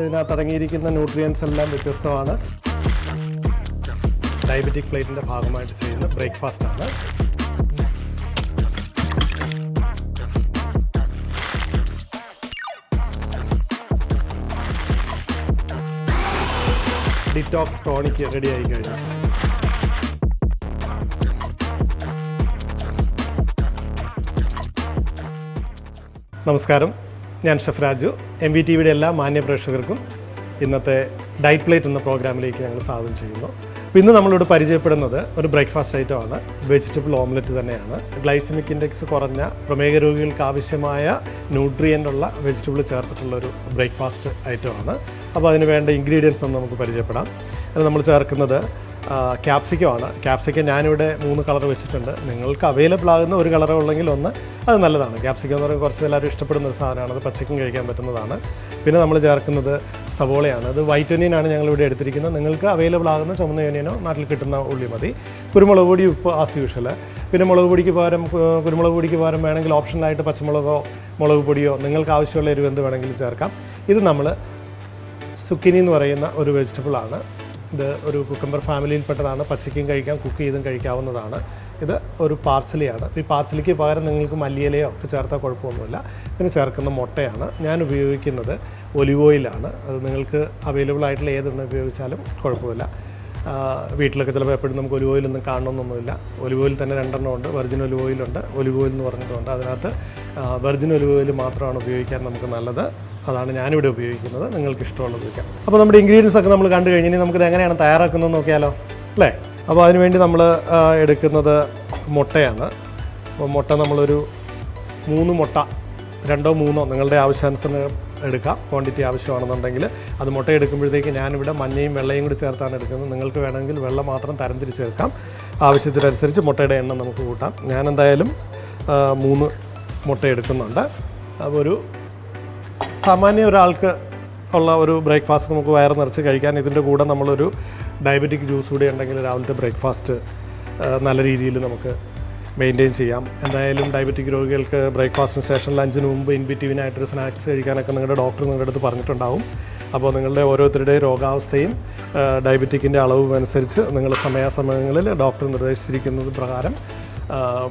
ഇതിനകത്ത് അടങ്ങിയിരിക്കുന്ന ന്യൂട്രിയൻസ് എല്ലാം വ്യത്യസ്തമാണ്. ഡയബറ്റിക് പ്ലേറ്റിൻ്റെ ഭാഗമായിട്ട് ചെയ്യുന്ന ബ്രേക്ക്ഫാസ്റ്റാണ്. ഡിറ്റോക്സ് ടോണിക് റെഡി ആയി കഴിഞ്ഞു. നമസ്കാരം, ഞാൻ ഷെഫ് രാജു. MVTVയുടെ എല്ലാ മാന്യ പ്രേക്ഷകർക്കും ഇന്നത്തെ ഡയറ്റ് പ്ലേറ്റ് എന്ന പ്രോഗ്രാമിലേക്ക് ഞങ്ങൾ സ്വാഗതം ചെയ്യുന്നു. അപ്പോൾ ഇന്ന് നമ്മളിവിടെ പരിചയപ്പെടുന്നത് ഒരു ബ്രേക്ക്ഫാസ്റ്റ് ഐറ്റമാണ്. വെജിറ്റബിൾ ഓംലെറ്റ് തന്നെയാണ്. ഗ്ലൈസമിക് ഇൻഡെക്സ് കുറഞ്ഞ പ്രമേഹ രോഗികൾക്ക് ആവശ്യമായ ന്യൂട്രിയൻ്റ് ഉള്ള വെജിറ്റബിൾ ചേർത്തിട്ടുള്ളൊരു ബ്രേക്ക്ഫാസ്റ്റ് ഐറ്റമാണ്. അപ്പോൾ അതിന് വേണ്ട ഇൻഗ്രീഡിയൻസ് ഒന്ന് നമുക്ക് പരിചയപ്പെടാം. അത് നമ്മൾ ചേർക്കുന്നത് ക്യാപ്സിക്കമാണ്. ക്യാപ്സിക്കം ഞാനിവിടെ 3 കളർ വെച്ചിട്ടുണ്ട്. നിങ്ങൾക്ക് അവൈലബിൾ ആകുന്ന ഒരു കളറേ ഉള്ളെങ്കിൽ ഒന്ന്, അത് നല്ലതാണ്. ക്യാപ്സിക്കം എന്ന് പറയുമ്പോൾ കുറച്ച് എല്ലാവരും ഇഷ്ടപ്പെടുന്ന ഒരു സാധനമാണ്. അത് പച്ചക്കും കഴിക്കാൻ പറ്റുന്നതാണ്. പിന്നെ നമ്മൾ ചേർക്കുന്നത് സവോളയാണ്. അത് വൈറ്റ് ഒനിയനാണ് ഞങ്ങളിവിടെ എടുത്തിരിക്കുന്നത്. നിങ്ങൾക്ക് അവൈലബിൾ ആകുന്ന ചുമന്ന ഒനിയനോ നാട്ടിൽ കിട്ടുന്ന ഉള്ളി മതി. കുരുമുളക് പൊടി, ഉപ്പ് ആസ് യൂഷ്വൽ. പിന്നെ മുളക് പൊടിക്ക് പകരം കുരുമുളക് പൊടിക്ക് പകരം വേണമെങ്കിൽ ഓപ്ഷനായിട്ട് പച്ചമുളകോ മുളക് പൊടിയോ നിങ്ങൾക്ക് ആവശ്യമുള്ള എരിവ് എന്ത് വേണമെങ്കിലും ചേർക്കാം. ഇത് നമ്മൾ സുക്കിനി എന്ന് പറയുന്ന ഒരു വെജിറ്റബിളാണ്. ഇത് ഒരു കുക്കമ്പർ ഫാമിലിയിൽപ്പെട്ടതാണ്. പച്ചക്കും കഴിക്കാം, കുക്ക് ചെയ്തും കഴിക്കാവുന്നതാണ്. ഇത് ഒരു പാർസലിയാണ്. ഈ പാർസലിക്ക് പകരം നിങ്ങൾക്ക് മല്ലിയിലയോ ഒക്കെ ചേർത്താൽ കുഴപ്പമൊന്നുമില്ല. പിന്നെ ചേർക്കുന്ന മുട്ടയാണ്. ഞാൻ ഉപയോഗിക്കുന്നത് ഒലിവ് ഓയിലാണ്. അത് നിങ്ങൾക്ക് അവൈലബിൾ ആയിട്ടുള്ള ഏതെണ്ണം ഉപയോഗിച്ചാലും കുഴപ്പമില്ല. വീട്ടിലൊക്കെ ചിലപ്പോൾ എപ്പോഴും നമുക്ക് ഒലിവ് ഓയിലൊന്നും കാണണമെന്നൊന്നുമില്ല. ഒലിവ് ഓയിൽ തന്നെ 2 എണ്ണം ഉണ്ട്. വെർജിൻ ഒലിവ് ഓയിലുണ്ട്, ഒലിവ് ഓയിൽ എന്ന് പറഞ്ഞിട്ടുണ്ട്. അതിനകത്ത് വെർജിൻ ഒലിവ് ഓയിൽ മാത്രമാണ് ഉപയോഗിക്കാൻ നമുക്ക് നല്ലത്. അതാണ് ഞാനിവിടെ ഉപയോഗിക്കുന്നത്. നിങ്ങൾക്ക് ഇഷ്ടമുള്ളത് ഉപയോഗിക്കാം. അപ്പോൾ നമ്മുടെ ഇൻഗ്രീഡിയൻസ് ഒക്കെ നമ്മൾ കണ്ടു കഴിഞ്ഞ് ഇനി നമുക്കിത് എങ്ങനെയാണ് തയ്യാറാക്കുന്നത് നോക്കിയാലോ അല്ലേ? അപ്പോൾ അതിനുവേണ്ടി നമ്മൾ എടുക്കുന്നത് മുട്ടയാണ്. അപ്പോൾ മുട്ട നമ്മളൊരു 3 മുട്ട, 2ഓ 3ഓ നിങ്ങളുടെ ആവശ്യാനുസരണം എടുക്കാം. ക്വാണ്ടിറ്റി ആവശ്യമാണെന്നുണ്ടെങ്കിൽ അത് മുട്ട എടുക്കുമ്പോഴത്തേക്ക് ഞാനിവിടെ മഞ്ഞയും വെള്ളയും കൂടി ചേർത്താണ് എടുക്കുന്നത്. നിങ്ങൾക്ക് വേണമെങ്കിൽ വെള്ളം മാത്രം തരംതിരിച്ച് ചേർക്കാം. ആവശ്യത്തിനനുസരിച്ച് മുട്ടയുടെ എണ്ണം നമുക്ക് കൂട്ടാം. ഞാൻ എന്തായാലും 3 മുട്ട എടുക്കുന്നുണ്ട്. അപ്പോൾ ഒരു സാമാന്യ ഒരാൾക്ക് ഉള്ള ഒരു ബ്രേക്ക്ഫാസ്റ്റ് നമുക്ക് വയറ് നിറച്ച് കഴിക്കാൻ. ഇതിൻ്റെ കൂടെ നമ്മളൊരു ഡയബറ്റിക് ജ്യൂസ് കൂടി ഉണ്ടെങ്കിൽ രാവിലത്തെ ബ്രേക്ക്ഫാസ്റ്റ് നല്ല രീതിയിൽ നമുക്ക് മെയിൻറ്റെയിൻ ചെയ്യാം. എന്തായാലും ഡയബറ്റിക് രോഗികൾക്ക് ബ്രേക്ക്ഫാസ്റ്റിന് ശേഷം ലഞ്ചിന് മുമ്പ് ഇൻബിറ്റ്വീനായിട്ടൊരു സ്നാക്സ് കഴിക്കാനൊക്കെ നിങ്ങളുടെ ഡോക്ടർ നിങ്ങളുടെ അടുത്ത് പറഞ്ഞിട്ടുണ്ടാവും. അപ്പോൾ നിങ്ങളുടെ ഓരോരുത്തരുടെയും രോഗാവസ്ഥയും ഡയബറ്റിക്കിൻ്റെ അളവും അനുസരിച്ച് നിങ്ങൾ സമയാസമയങ്ങളിൽ ഡോക്ടർ നിർദ്ദേശിച്ചിരിക്കുന്നത് പ്രകാരം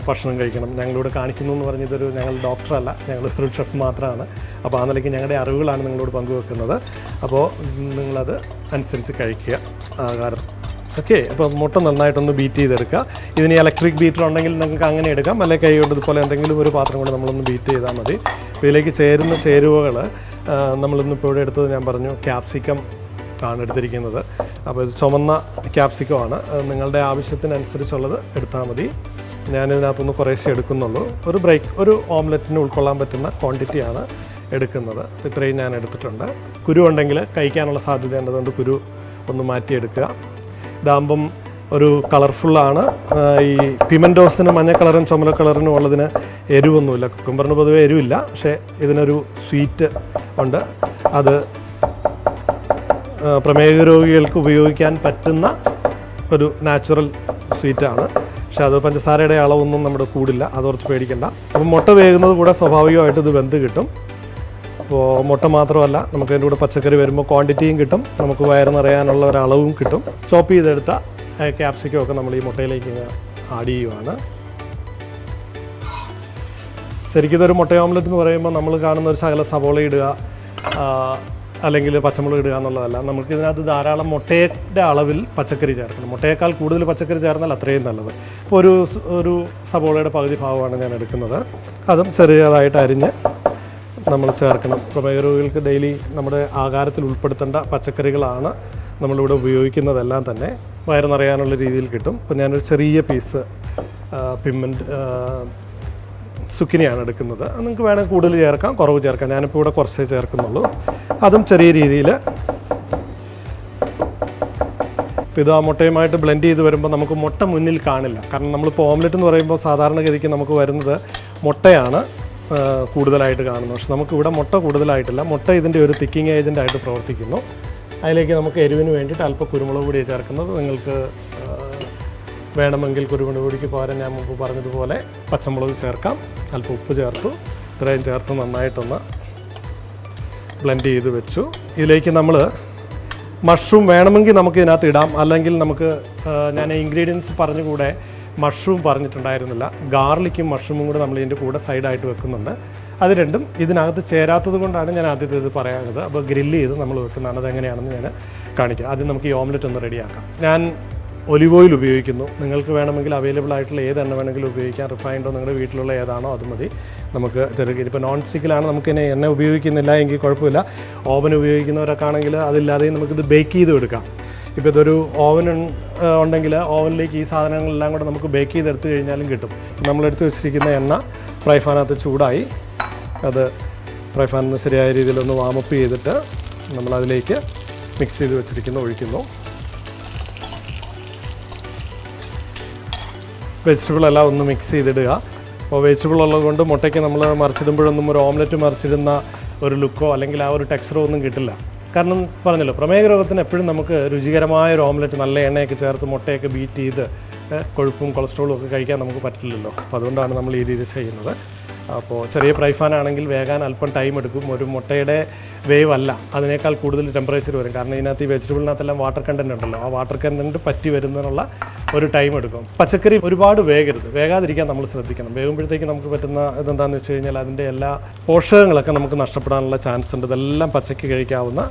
ഭക്ഷണം കഴിക്കണം. ഞങ്ങളിവിടെ കാണിക്കുന്നു എന്ന് പറഞ്ഞതൊരു ഞങ്ങൾ ഡോക്ടറല്ല, ഞങ്ങളൊരു ഷെഫ് മാത്രമാണ്. അപ്പോൾ ആ നിലയ്ക്ക് ഞങ്ങളുടെ അറിവുകളാണ് നിങ്ങളോട് പങ്കുവെക്കുന്നത്. അപ്പോൾ നിങ്ങളത് അനുസരിച്ച് കഴിക്കുക ആഹാരം. ഓക്കെ. അപ്പോൾ മുട്ട നന്നായിട്ടൊന്ന് ബീറ്റ് ചെയ്തെടുക്കുക. ഇതിന് ഇലക്ട്രിക് ബീറ്റർ ഉണ്ടെങ്കിൽ നിങ്ങൾക്ക് അങ്ങനെ എടുക്കാം, അല്ലെങ്കിൽ കൈ കൊണ്ട് ഇതുപോലെ എന്തെങ്കിലും ഒരു പാത്രം കൊണ്ട് നമ്മളൊന്ന് ബീറ്റ് ചെയ്താൽ മതി. അപ്പോൾ ഇതിലേക്ക് ചേരുന്ന ചേരുവകൾ നമ്മളിന്നിപ്പോൾ ഇവിടെ എടുത്തത് ഞാൻ പറഞ്ഞു ക്യാപ്സിക്കം ആണ് എടുത്തിരിക്കുന്നത്. അപ്പോൾ ഇത് ചുമന്ന ക്യാപ്സിക്കമാണ്. നിങ്ങളുടെ ആവശ്യത്തിനനുസരിച്ചുള്ളത് എടുത്താൽ മതി. ഞാനിതിനകത്തൊന്ന് കുറേശ്ശേ എടുക്കുന്നുള്ളൂ. ഒരു ഓംലെറ്റിന് ഉൾക്കൊള്ളാൻ പറ്റുന്ന ക്വാണ്ടിറ്റിയാണ് എടുക്കുന്നത്. ഇത്രയും ഞാൻ എടുത്തിട്ടുണ്ട്. കുരു ഉണ്ടെങ്കിൽ കഴിക്കാനുള്ള സാധ്യത ഉള്ളതുകൊണ്ട് കുരു ഒന്ന് മാറ്റിയെടുക്കുക. ഇതാകുമ്പം ഒരു കളർഫുള്ളാണ്. ഈ പിമൻറ്റോസിന് മഞ്ഞ കളറും ചുമല കളറിനും ഉള്ളതിന് എരിവൊന്നുമില്ല. കുക്കുംബറിന് പൊതുവേ എരിവില്ല, പക്ഷേ ഇതിനൊരു സ്വീറ്റ് ഉണ്ട്. അത് പ്രമേഹ രോഗികൾക്ക് ഉപയോഗിക്കാൻ പറ്റുന്ന ഒരു നാച്ചുറൽ സ്വീറ്റാണ്. പക്ഷെ അത് പഞ്ചസാരയുടെ അളവൊന്നും നമ്മുടെ കൂടില്ല, അതോർത്ത് പേടിക്കണ്ട. അപ്പം മുട്ട വേകുന്നത് കൂടെ സ്വാഭാവികമായിട്ട് ഇത് വെന്ത് കിട്ടും. അപ്പോൾ മുട്ട മാത്രമല്ല, നമുക്ക് അതിൻ്റെ കൂടെ പച്ചക്കറി വരുമ്പോൾ ക്വാണ്ടിറ്റിയും കിട്ടും, നമുക്ക് വയറ് നിറയാനുള്ള ഒരളവും കിട്ടും. ചോപ്പ് ചെയ്തെടുത്ത ക്യാപ്സിക്കം ഒക്കെ നമ്മൾ ഈ മുട്ടയിലേക്ക് ആഡ് ചെയ്യുവാണ്. ശരിക്കും ഇതൊരു മുട്ട ഓംലെറ്റ് എന്ന് പറയുമ്പോൾ നമ്മൾ കാണുന്ന ഒരു ശകല സവോള ഇടുക അല്ലെങ്കിൽ പച്ചമുളക് ഇടുക എന്നുള്ളതല്ല. നമുക്ക് ഇതിനകത്ത് ധാരാളം മുട്ടയുടെ അളവിൽ പച്ചക്കറി ചേർക്കണം. മുട്ടയേക്കാൾ കൂടുതൽ പച്ചക്കറി ചേർന്നാൽ അത്രയും നല്ലത്. ഇപ്പോൾ ഒരു സവോളയുടെ പകുതി ഭാഗമാണ് ഞാൻ എടുക്കുന്നത്. അതും ചെറിയതായിട്ട് അരിഞ്ഞ് നമ്മൾ ചേർക്കണം. പ്രമേഹ രോഗികൾക്ക് ഡെയിലി നമ്മുടെ ആഹാരത്തിൽ ഉൾപ്പെടുത്തേണ്ട പച്ചക്കറികളാണ് നമ്മളിവിടെ ഉപയോഗിക്കുന്നതെല്ലാം തന്നെ. വയറ് നിറയാനുള്ള രീതിയിൽ കിട്ടും. അപ്പോൾ ഞാനൊരു ചെറിയ പീസ് സുക്കിനിയാണ് എടുക്കുന്നത്. നിങ്ങൾക്ക് വേണമെങ്കിൽ കൂടുതൽ ചേർക്കാം, കുറവ് ചേർക്കാം. ഞാനിപ്പോൾ ഇവിടെ കുറച്ചേ ചേർക്കുന്നുള്ളൂ. അതും ചെറിയ രീതിയിൽ ഇത് ആ മുട്ടയുമായിട്ട് ബ്ലെൻഡ് ചെയ്ത് വരുമ്പോൾ നമുക്ക് മുട്ട മുന്നിൽ കാണില്ല. കാരണം നമ്മളിപ്പോൾ ഓംലെറ്റ് എന്ന് പറയുമ്പോൾ സാധാരണഗതിക്ക് നമുക്ക് വരുന്നത് മുട്ടയാണ് കൂടുതലായിട്ട് കാണുന്നത്. പക്ഷെ നമുക്കിവിടെ മുട്ട കൂടുതലായിട്ടില്ല. മുട്ട ഇതിൻ്റെ ഒരു തിക്കിങ് ഏജൻ്റായിട്ട് പ്രവർത്തിക്കുന്നു. അതിലേക്ക് നമുക്ക് എരിവിന് വേണ്ടിയിട്ട് അല്പം കുരുമുളക് പൊടി ചേർക്കുന്നത്. നിങ്ങൾക്ക് വേണമെങ്കിൽ കുരുമുളക് പൊടിക്ക് പകരം ഞാൻ മുമ്പ് പറഞ്ഞതുപോലെ പച്ചമുളക് ചേർക്കാം. അല്പം ഉപ്പ് ചേർത്തു. ഇത്രയും ചേർത്ത് നന്നായിട്ടൊന്ന് ബ്ലെൻഡ് ചെയ്ത് വെച്ചു. ഇതിലേക്ക് നമ്മൾ മഷ്റൂം വേണമെങ്കിൽ നമുക്ക് ഇതിനകത്ത് ഇടാം, അല്ലെങ്കിൽ നമുക്ക് ഞാൻ ഇൻഗ്രീഡിയൻസ് പറഞ്ഞുകൂടെ മഷ്റൂം പറഞ്ഞിട്ടുണ്ടായിരുന്നില്ല. ഗാർലിക്കും മഷ്റൂമും കൂടെ നമ്മൾ ഇതിൻ്റെ കൂടെ സൈഡായിട്ട് വെക്കുന്നുണ്ട്. അത് രണ്ടും ഇതിനകത്ത് ചേരാത്തത് കൊണ്ടാണ് ഞാൻ ആദ്യത്തെ ഇത് പറയാനുള്ളത്. അപ്പോൾ ഗ്രില്ല് ചെയ്ത് നമ്മൾ വെക്കുന്നതാണ്. അതെങ്ങനെയാണെന്ന് ഞാൻ കാണിക്കാം. ആദ്യം നമുക്ക് ഈ ഓംലെറ്റ് ഒന്ന് റെഡിയാക്കാം. ഞാൻ ഒലിവ് ഓയിൽ ഉപയോഗിക്കുന്നു. നിങ്ങൾക്ക് വേണമെങ്കിൽ അവൈലബിൾ ആയിട്ടുള്ള ഏത് എണ്ണ വേണമെങ്കിലും ഉപയോഗിക്കാം. റിഫൈൻഡോ നിങ്ങളുടെ വീട്ടിലുള്ള ഏതാണോ അത് മതി. നമുക്ക് ഇപ്പോൾ നോൺ സ്റ്റിക്കിലാണ് നമുക്കിനെ എണ്ണ ഉപയോഗിക്കുന്നില്ല എങ്കിൽ കുഴപ്പമില്ല. ഓവൻ ഉപയോഗിക്കുന്നവരൊക്കെ ആണെങ്കിൽ അതില്ലാതെയും നമുക്കിത് ബേക്ക് ചെയ്ത് എടുക്കാം. ഇപ്പോൾ ഇതൊരു ഓവൻ ഉണ്ടെങ്കിൽ ഓവനിലേക്ക് ഈ സാധനങ്ങളെല്ലാം കൂടെ നമുക്ക് ബേക്ക് ചെയ്തെടുത്ത് കഴിഞ്ഞാലും കിട്ടും. നമ്മളെടുത്ത് വെച്ചിരിക്കുന്ന എണ്ണ ഫ്രൈ പാനകത്ത് ചൂടായി. അത് ഫ്രൈ പാനിൽ നിന്ന് ശരിയായ രീതിയിലൊന്ന് വാമപ്പ് ചെയ്തിട്ട് നമ്മളതിലേക്ക് മിക്സ് ചെയ്ത് വെച്ചിരിക്കുന്ന ഒഴിക്കുന്നു. വെജിറ്റബിളെല്ലാം ഒന്ന് മിക്സ് ചെയ്തിടുക. അപ്പോൾ വെജിറ്റബിൾ ഉള്ളത് കൊണ്ട് മുട്ടയ്ക്ക് നമ്മൾ മറിച്ചിടുമ്പോഴൊന്നും ഒരു ഓംലെറ്റ് മറിച്ചിടുന്ന ഒരു ലുക്കോ അല്ലെങ്കിൽ ആ ഒരു ടെക്സ്ചറോ ഒന്നും കിട്ടില്ല. കാരണം പറഞ്ഞല്ലോ, പ്രമേഹ രോഗത്തിന് എപ്പോഴും നമുക്ക് രുചികരമായ ഒരു ഓംലെറ്റ് നല്ല എണ്ണയൊക്കെ ചേർത്ത് മുട്ടയൊക്കെ ബീറ്റ് ചെയ്ത് കൊഴുപ്പും കൊളസ്ട്രോളും ഒക്കെ കഴിക്കാൻ നമുക്ക് പറ്റില്ലല്ലോ. അപ്പോൾ അതുകൊണ്ടാണ് നമ്മൾ ഈ രീതി ചെയ്യുന്നത്. അപ്പോൾ ചെറിയ ഫ്രൈ പാനാണെങ്കിൽ വേകാൻ അല്പം ടൈം എടുക്കും. ഒരു മുട്ടയുടെ വേവ് അല്ല, അതിനേക്കാൾ കൂടുതൽ ടെമ്പറേച്ചർ വരും. കാരണം ഇതിനകത്ത് ഈ വെജിറ്റബിളിനകത്തെല്ലാം വാട്ടർ കണ്ടൻറ്റ് ഉണ്ടല്ലോ. ആ വാട്ടർ കണ്ടൻറ്റ് പറ്റി വരുന്നതിനുള്ള ഒരു ടൈം എടുക്കും. പച്ചക്കറി ഒരുപാട് വേകാതിരിക്കാൻ നമ്മൾ ശ്രദ്ധിക്കണം. വേകുമ്പോഴത്തേക്ക് നമുക്ക് പറ്റുന്ന ഇതെന്താണെന്ന് വെച്ച് കഴിഞ്ഞാൽ അതിൻ്റെ എല്ലാ പോഷകങ്ങളൊക്കെ നമുക്ക് നഷ്ടപ്പെടാനുള്ള ചാൻസ് ഉണ്ട്. ഇതെല്ലാം പച്ചക്ക് കഴിക്കാവുന്ന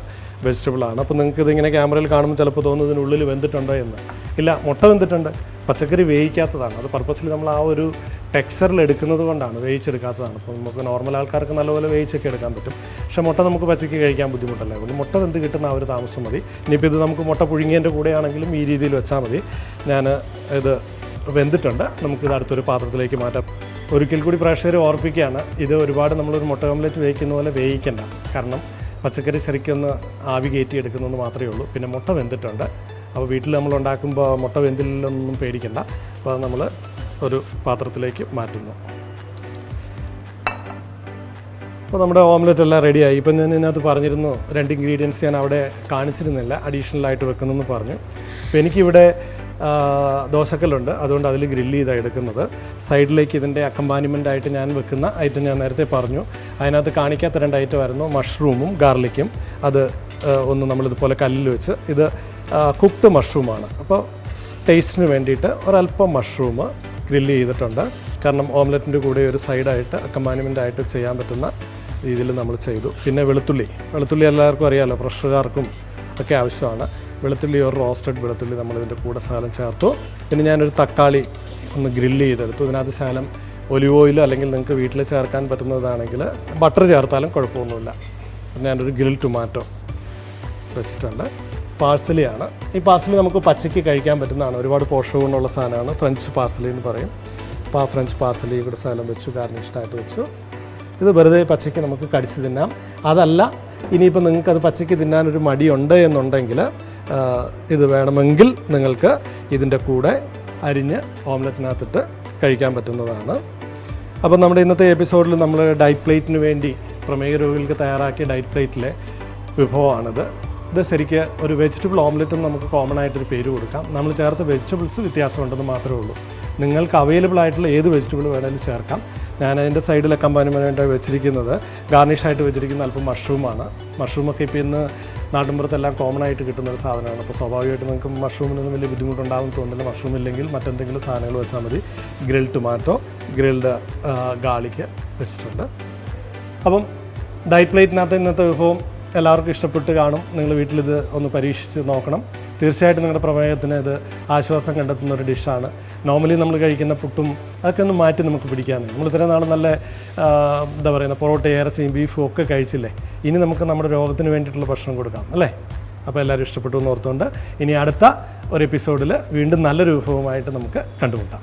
വെജിറ്റബിളാണ്. അപ്പോൾ നിങ്ങൾക്ക് ഇതിങ്ങനെ ക്യാമറയിൽ കാണുമ്പോൾ ചിലപ്പോൾ തോന്നുന്നു ഇതിനുള്ളിൽ വെന്തിട്ടുണ്ടോ എന്ന്. ഇല്ല, മുട്ട വെന്തിട്ടുണ്ട്. പച്ചക്കറി വേവിക്കാത്തതാണ്. അത് പർപ്പസിൽ നമ്മൾ ആ ഒരു ടെക്സ്ചറിൽ എടുക്കുന്നത് കൊണ്ടാണ്, വേവിച്ചെടുക്കാത്തതാണ്. അപ്പോൾ നമുക്ക് നോർമൽ ആൾക്കാർക്ക് നല്ലപോലെ വേവിച്ചൊക്കെ എടുക്കാൻ പറ്റും. പക്ഷേ മുട്ട നമുക്ക് പച്ചക്ക് കഴിക്കാൻ ബുദ്ധിമുട്ടല്ലേ. അതുകൊണ്ട് മുട്ട വെന്ത് കിട്ടുന്ന ആ ഒരു താമസം മതി. ഇനിയിപ്പോൾ ഇത് നമുക്ക് മുട്ട പുഴുങ്ങിയതിൻ്റെ കൂടെയാണെങ്കിലും ഈ രീതിയിൽ വെച്ചാൽ മതി. ഞാൻ ഇത് വെന്തിട്ടുണ്ട്. നമുക്കിത് അടുത്തൊരു പാത്രത്തിലേക്ക് മാറ്റാം. ഒരിക്കൽ കൂടി പ്രേക്ഷകരെ ഓർപ്പിക്കുകയാണ്, ഇത് ഒരുപാട് നമ്മളൊരു മുട്ട ഓംലെറ്റ് വേവിക്കുന്ന പോലെ വേവിക്കണ്ട. കാരണം പച്ചക്കറി ശരിക്കൊന്ന് ആവി കയറ്റി എടുക്കുന്നതെന്ന് മാത്രമേ ഉള്ളൂ. പിന്നെ മുട്ട വെന്തിട്ടുണ്ട്. അപ്പോൾ വീട്ടിൽ നമ്മൾ ഉണ്ടാക്കുമ്പോൾ മുട്ട വെന്തില്ലൊന്നും പേടിക്കണ്ട. അപ്പോൾ അത് നമ്മൾ ഒരു പാത്രത്തിലേക്ക് മാറ്റുന്നു. അപ്പോൾ നമ്മുടെ ഓംലെറ്റ് എല്ലാം റെഡിയായി. ഇപ്പം ഞാൻ ഇതിനകത്ത് പറഞ്ഞിരുന്നു 2 ഇൻഗ്രീഡിയൻസ് ഞാൻ അവിടെ കാണിച്ചിരുന്നില്ല, അഡീഷണലായിട്ട് വെക്കുന്നെന്ന് പറഞ്ഞു. അപ്പോൾ എനിക്കിവിടെ ദോശക്കല്ലുണ്ട്, അതുകൊണ്ട് അതിൽ ഗ്രില്ല് ചെയ്താണ് എടുക്കുന്നത്. സൈഡിലേക്ക് ഇതിൻ്റെ അക്കമ്പാനിമെൻ്റ് ആയിട്ട് ഞാൻ വെക്കുന്ന ഐറ്റം ഞാൻ നേരത്തെ പറഞ്ഞു. അതിനകത്ത് കാണിക്കാത്ത 2 ഐറ്റം ആയിരുന്നു മഷ്റൂമും ഗാർലിക്കും. അത് ഒന്ന് നമ്മളിതുപോലെ കല്ലിൽ വെച്ച്, ഇത് കുക്ക്ഡ് മഷ്റൂമാണ്. അപ്പോൾ ടേസ്റ്റിന് വേണ്ടിയിട്ട് ഒരല്പം മഷ്റൂം ഗ്രില്ല് ചെയ്തിട്ടുണ്ട്. കാരണം ഓംലെറ്റിൻ്റെ കൂടെ ഒരു സൈഡായിട്ട് അക്കമ്പാനിമെൻ്റ് ആയിട്ട് ചെയ്യാൻ പറ്റുന്ന രീതിയിൽ നമ്മൾ ചെയ്തു. പിന്നെ വെളുത്തുള്ളി എല്ലാവർക്കും അറിയാമല്ലോ, പ്രഷറുകാർക്കും ഒക്കെ ആവശ്യമാണ്. വെളുത്തുള്ളി ഒരു റോസ്റ്റഡ് വെളുത്തുള്ളി നമ്മളിതിൻ്റെ കൂടെ ശകലം ചേർത്തു. പിന്നെ ഞാനൊരു തക്കാളി ഒന്ന് ഗ്രില്ല് ചെയ്തെടുത്തു. ഇതിനകത്ത് ശകലം ഒലിവ് ഓയിൽ അല്ലെങ്കിൽ നിങ്ങൾക്ക് വീട്ടിൽ ചേർക്കാൻ പറ്റുന്നതാണെങ്കിൽ ബട്ടർ ചേർത്താലും കുഴപ്പമൊന്നുമില്ല. പിന്നെ ഞാനൊരു ഗ്രിൽ ടൊമാറ്റോ വെച്ചിട്ടുണ്ട്. പാഴ്സലിയാണ്. ഈ പാഴ്സലി നമുക്ക് പച്ചയ്ക്ക് കഴിക്കാൻ പറ്റുന്നതാണ്. ഒരുപാട് പോഷക ഗുണമുള്ള സാധനമാണ്. ഫ്രഞ്ച് പാഴ്സലി എന്ന് പറയും. അപ്പോൾ ആ ഫ്രഞ്ച് പാഴ്സലി കൂടെ ശകലം വെച്ചു, ഗാർണിഷ്ടായിട്ട് വെച്ചു. ഇത് വെറുതെ പച്ചയ്ക്ക് നമുക്ക് കടിച്ച് തിന്നാം. അതല്ല, ഇനിയിപ്പോൾ നിങ്ങൾക്കത് പച്ചയ്ക്ക് തിന്നാനൊരു മടിയുണ്ട് എന്നുണ്ടെങ്കിൽ ഇത് വേണമെങ്കിൽ നിങ്ങൾക്ക് ഇതിൻ്റെ കൂടെ അരിഞ്ഞ് ഓംലെറ്റിനകത്തിട്ട് കഴിക്കാൻ പറ്റുന്നതാണ്. അപ്പോൾ നമ്മുടെ ഇന്നത്തെ എപ്പിസോഡിൽ നമ്മൾ ഡയറ്റ് പ്ലേറ്റിന് വേണ്ടി പ്രമേഹ രോഗികൾക്ക് തയ്യാറാക്കിയ ഡയറ്റ് പ്ലേറ്റിലെ വിഭവമാണിത്. ഇത് ശരിക്ക് ഒരു വെജിറ്റബിൾ ഓംലെറ്റും നമുക്ക് കോമൺ ആയിട്ടൊരു പേര് കൊടുക്കാം. നമ്മൾ ചേർത്ത വെജിറ്റബിൾസ് വ്യത്യാസമുണ്ടെന്ന് മാത്രമേ ഉള്ളൂ. നിങ്ങൾക്ക് അവൈലബിൾ ആയിട്ടുള്ള ഏത് വെജിറ്റബിൾ വേണമെങ്കിലും ചേർക്കാം. ഞാൻ അതിൻ്റെ സൈഡിൽ അക്കമ്പാനിമെൻ്റ് വെച്ചിരിക്കുന്നത് ഗാർണിഷായിട്ട് വെച്ചിരിക്കുന്ന അല്പം മഷ്റൂമാണ്. മഷ്റൂമൊക്കെ ഇപ്പോൾ ഇന്ന് നാട്ടിൻപുറത്തെല്ലാം കോമൺ ആയിട്ട് കിട്ടുന്ന ഒരു സാധനമാണ്. അപ്പോൾ സ്വാഭാവികമായിട്ട് നിങ്ങൾക്ക് മഷ്റൂമിനൊന്നും വലിയ ബുദ്ധിമുട്ടുണ്ടാകും തോന്നുന്നില്ല. മഷ്റൂം ഇല്ലെങ്കിൽ മറ്റെന്തെങ്കിലും സാധനങ്ങൾ വെച്ചാൽ മതി. ഗ്രിൽ ടൊമാറ്റോ, ഗ്രിൽഡ് ഗാർലിക്ക് വെച്ചിട്ടുണ്ട്. അപ്പം ഡയറ്റ് പ്ലേറ്റിനകത്ത് ഇന്നത്തെ വിഭവം എല്ലാവർക്കും ഇഷ്ടപ്പെട്ട് കാണും. നിങ്ങൾ വീട്ടിലിത് ഒന്ന് പരീക്ഷിച്ച് നോക്കണം. തീർച്ചയായിട്ടും നിങ്ങളുടെ പ്രമേഹത്തിന് ഇത് ആശ്വാസം കണ്ടെത്തുന്ന ഒരു ഡിഷാണ്. നോർമലി നമ്മൾ കഴിക്കുന്ന പുട്ടും അതൊക്കെ ഒന്ന് മാറ്റി നമുക്ക് പിടിക്കാമെന്ന്. നമ്മൾ ഇത്രയും നാൾ നല്ല എന്താ പറയുക, പൊറോട്ട, ഇറച്ചിയും ബീഫും ഒക്കെ കഴിച്ചില്ലേ. ഇനി നമുക്ക് നമ്മുടെ രോഗത്തിന് വേണ്ടിയിട്ടുള്ള ഭക്ഷണം കൊടുക്കാം അല്ലേ. അപ്പോൾ എല്ലാവരും ഇഷ്ടപ്പെട്ടു എന്ന് ഓർത്തുകൊണ്ട് ഇനി അടുത്ത ഒരു എപ്പിസോഡിൽ വീണ്ടും നല്ലൊരു വിഭവമായിട്ട് നമുക്ക് കണ്ടുമുട്ടാം.